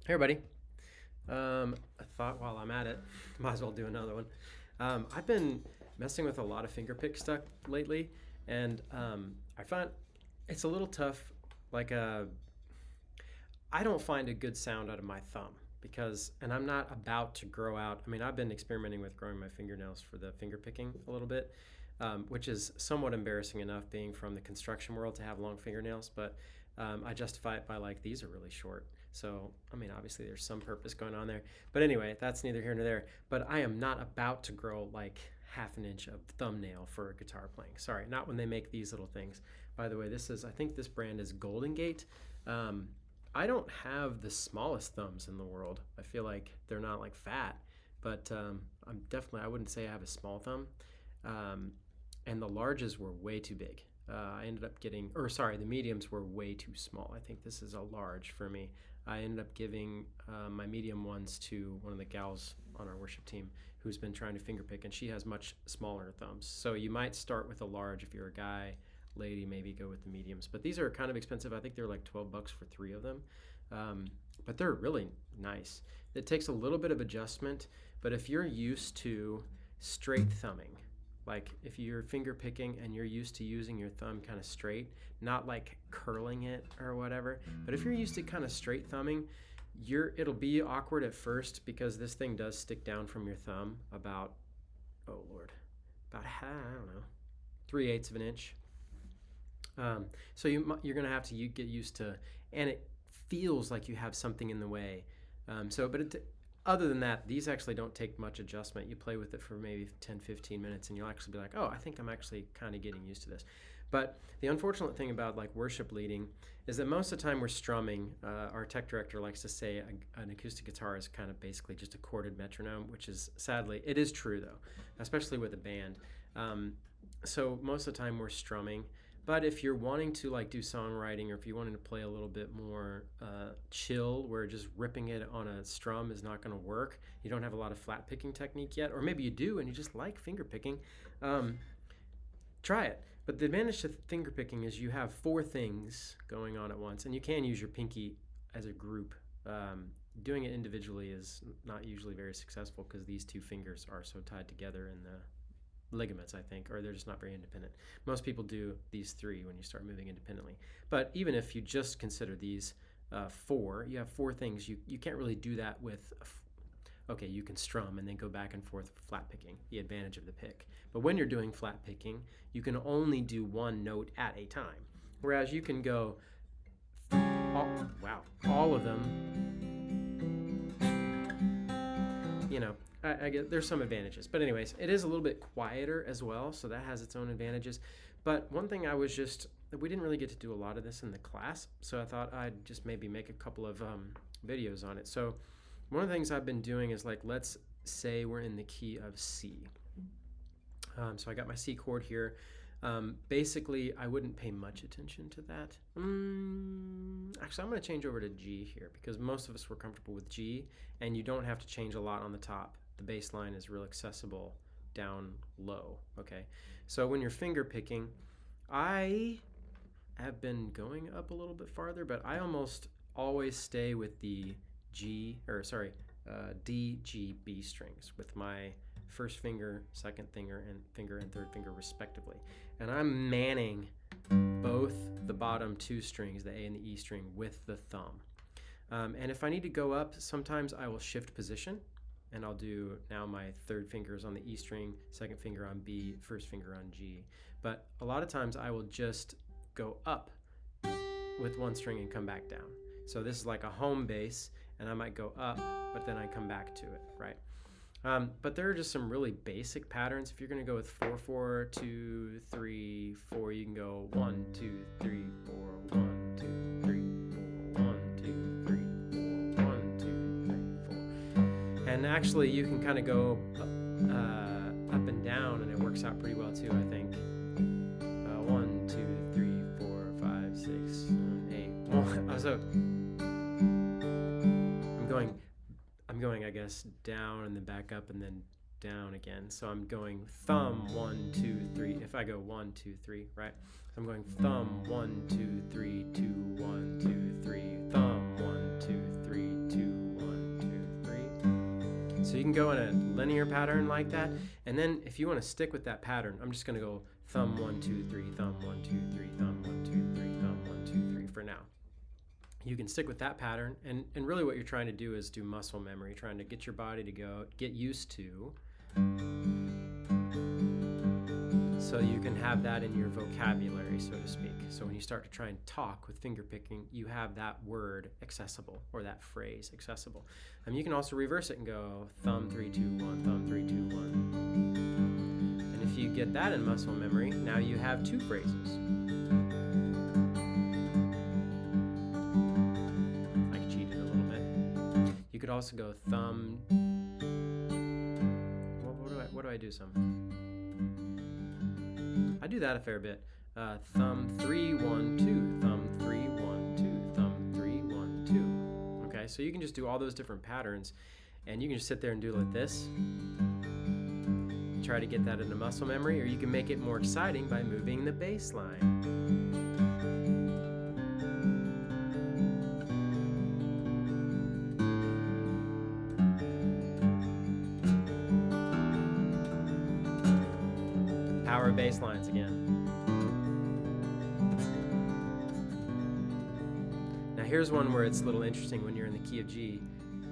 Hey, everybody. I thought while I'm at it, might as well do another one. I've been messing with a lot of fingerpick stuff lately, and I find it's a little tough. Like, I don't find a good sound out of my thumb because, and I'm not about to grow out. I mean, I've been experimenting with growing my fingernails for the finger picking a little bit, which is somewhat embarrassing enough being from the construction world to have long fingernails, but I justify it by like these are really short. So, I mean, obviously there's some purpose going on there. But anyway, that's neither here nor there. But I am not about to grow like half an inch of thumbnail for guitar playing. Sorry, not when they make these little things. By the way, I think this brand is Golden Gate. Um, I don't have the smallest thumbs in the world. I feel like they're not like fat, but I wouldn't say I have a small thumb. Um, and the larges were way too big. I ended up getting, or sorry, the mediums were way too small. I think this is a large for me. I ended up giving my medium ones to one of the gals on our worship team who's been trying to fingerpick, and she has much smaller thumbs. So you might start with a large if you're a guy. Lady, maybe go with the mediums. But these are kind of expensive. I think they're like $12 for three of them. Um, but they're really nice. It takes a little bit of adjustment, but if you're used to straight thumbing, like if you're finger picking and you're used to using your thumb kind of straight, not like curling it or whatever, but if you're used to kind of straight thumbing, it'll be awkward at first because this thing does stick down from your thumb about, oh Lord, about I don't know, 3/8 of an inch. So you're going to have to get used to, and it feels like you have something in the way. Other than that, these actually don't take much adjustment. You play with it for maybe 10, 15 minutes, and you'll actually be like, oh, I think I'm actually kind of getting used to this. But the unfortunate thing about like worship leading is that most of the time we're strumming. Our tech director likes to say an acoustic guitar is kind of basically just a chorded metronome, which is sadly, it is true though, especially with a band. So most of the time we're strumming. But if you're wanting to like do songwriting, or if you wanted to play a little bit more chill, where just ripping it on a strum is not going to work, you don't have a lot of flat picking technique yet, or maybe you do and you just like finger picking, try it. But the advantage to finger picking is you have four things going on at once, and you can use your pinky as a group. Doing it individually is not usually very successful because these two fingers are so tied together in the ligaments, I think, or they're just not very independent. Most people do these three when you start moving independently. But even if you just consider these four, you have four things. You can't really do that with, okay, you can strum and then go back and forth flat picking, the advantage of the pick. But when you're doing flat picking, you can only do one note at a time. Whereas you can go, all of them, I get there's some advantages, but anyways, it is a little bit quieter as well, so that has its own advantages. But one thing we didn't really get to do a lot of this in the class, so I thought I'd just maybe make a couple of videos on it. So one of the things I've been doing is like, let's say we're in the key of C. So I got my C chord here. Basically, I wouldn't pay much attention to that. Actually, I'm going to change over to G here because most of us were comfortable with G, and you don't have to change a lot on the top. The bass line is real accessible down low, okay? So when you're finger picking, I have been going up a little bit farther, but I almost always stay with the D, G, B strings with my first finger, second finger, and third finger respectively. And I'm manning both the bottom two strings, the A and the E string, with the thumb. And if I need to go up, sometimes I will shift position, and I'll do now my third finger is on the E string, second finger on B, first finger on G. But a lot of times I will just go up with one string and come back down. So this is like a home bass, and I might go up, but then I come back to it, right? But there are just some really basic patterns. If you're going to go with 4, 4, 2, 3, 4, you can go 1, 2, 3, 4, 1, 2, 3, 4, 1, 2, 3, 4, 1, 2, 3, 4. And actually, you can kind of go up and down, and it works out pretty well too, I think. 1, 2, 3, 4, 5, 6, 7, 8. So I'm going, I guess, down and then back up and then down again. So I'm going thumb 1, 2, 3. If I go 1, 2, 3, right? So I'm going thumb 1, 2, 3, 2, 1, 2, 3, thumb 1, 2, 3, 2, So you can go in a linear pattern like that, and then if you want to stick with that pattern, I'm just going to go thumb 1 2 3, thumb 1 2 3, thumb 1 2 3, thumb 1 2 3 for now. You can stick with that pattern, and really what you're trying to do is do muscle memory, trying to get your body to get used to, so you can have that in your vocabulary, so to speak. So when you start to try and talk with finger picking, you have that word accessible, or that phrase accessible. You can also reverse it and go thumb 3 2 1, thumb 3 2 1. And if you get that in muscle memory, now you have 2 phrases. I cheated a little bit. You could also go thumb. What do I do some? I do that a fair bit. Thumb 3 1 2, thumb 3 1 2, thumb 3 1 2. Okay, so you can just do all those different patterns, and you can just sit there and do it like this. Try to get that into muscle memory, or you can make it more exciting by moving the bass line. Power bass lines again. Now here's one where it's a little interesting when you're in the key of G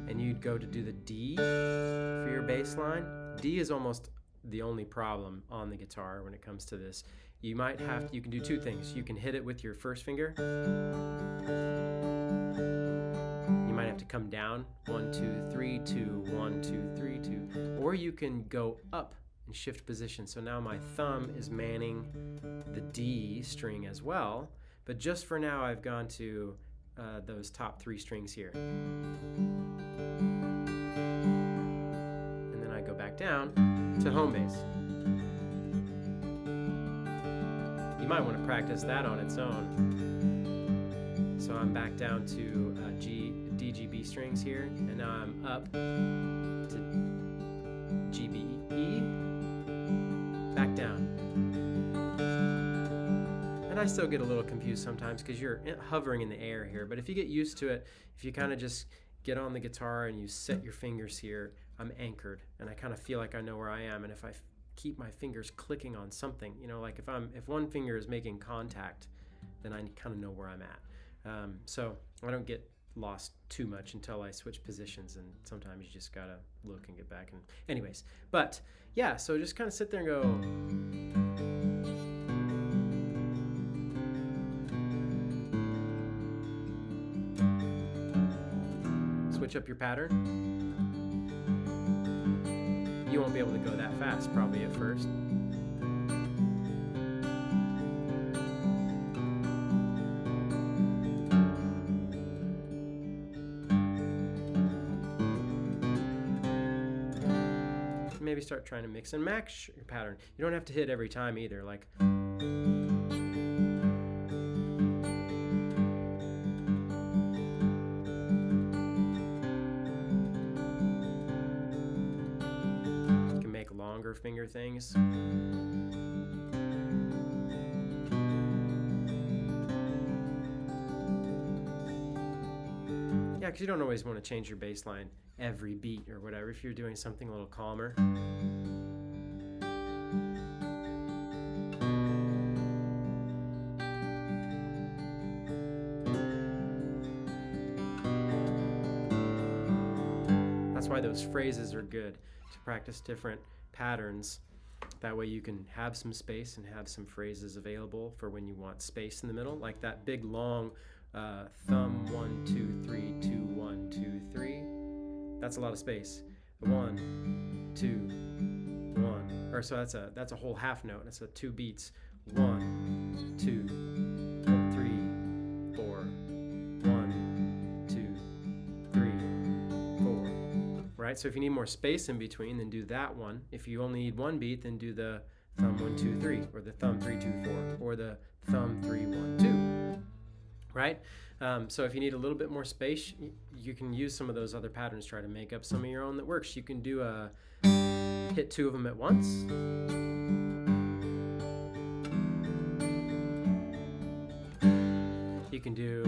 and you'd go to do the D for your bass line. D is almost the only problem on the guitar when it comes to this. You can do 2 things. You can hit it with your first finger. You might have to come down 1 2 3 2 1 2 3 2, or you can go up and shift position. So now my thumb is manning the D string as well, but just for now I've gone to those top 3 strings here. And then I go back down to home bass. You might want to practice that on its own. So I'm back down to D, G, B strings here, and now I'm up to G, B, E, back down. And I still get a little confused sometimes because you're hovering in the air here, but if you get used to it, if you kind of just get on the guitar and you set your fingers here, I'm anchored, and I kind of feel like I know where I am. And if I keep my fingers clicking on something, like if one finger is making contact, then I kind of know where I'm at. So I don't get lost too much until I switch positions, and sometimes you just gotta look and get back. And anyways, but yeah, so just kind of sit there and go. Switch up your pattern. You won't be able to go that fast probably at first. Maybe start trying to mix and match your pattern. You don't have to hit every time either. Like you can make longer finger things. Yeah, because you don't always want to change your bass line every beat or whatever if you're doing something a little calmer. That's why those phrases are good, to practice different patterns. That way you can have some space and have some phrases available for when you want space in the middle, like that big long thumb 1 2 3 2 1 2 3. That's a lot of space. 1 2 1, or so that's a whole half note. That's 2 beats. 1 2 3 4 1 2 3 4. Right. So if you need more space in between, then do that one. If you only need 1 beat, then do the thumb 1 2 3, or the thumb 3 2 4, or the thumb 3 1 2. Right? So if you need a little bit more space, you can use some of those other patterns, try to make up some of your own that works. You can do hit 2 of them at once. You can do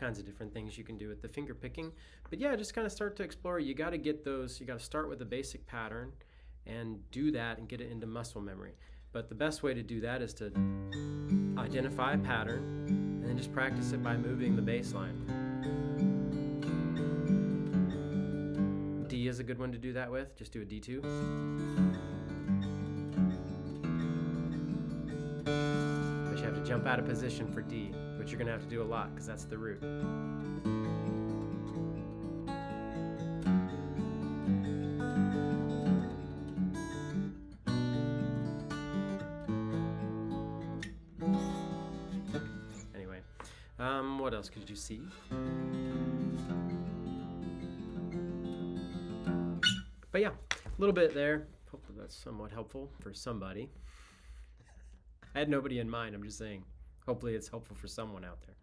kinds of different things you can do with the finger picking. But yeah, just kind of start to explore. You got to get those, you got to start with a basic pattern and do that and get it into muscle memory. But the best way to do that is to identify a pattern and then just practice it by moving the bass line. D is a good one to do that with. Just do a D2. But you have to jump out of position for D, which you're going to have to do a lot because that's the root. Anyway, what else could you see? But yeah, a little bit there. Hopefully that's somewhat helpful for somebody. I had nobody in mind. I'm just saying, hopefully it's helpful for someone out there.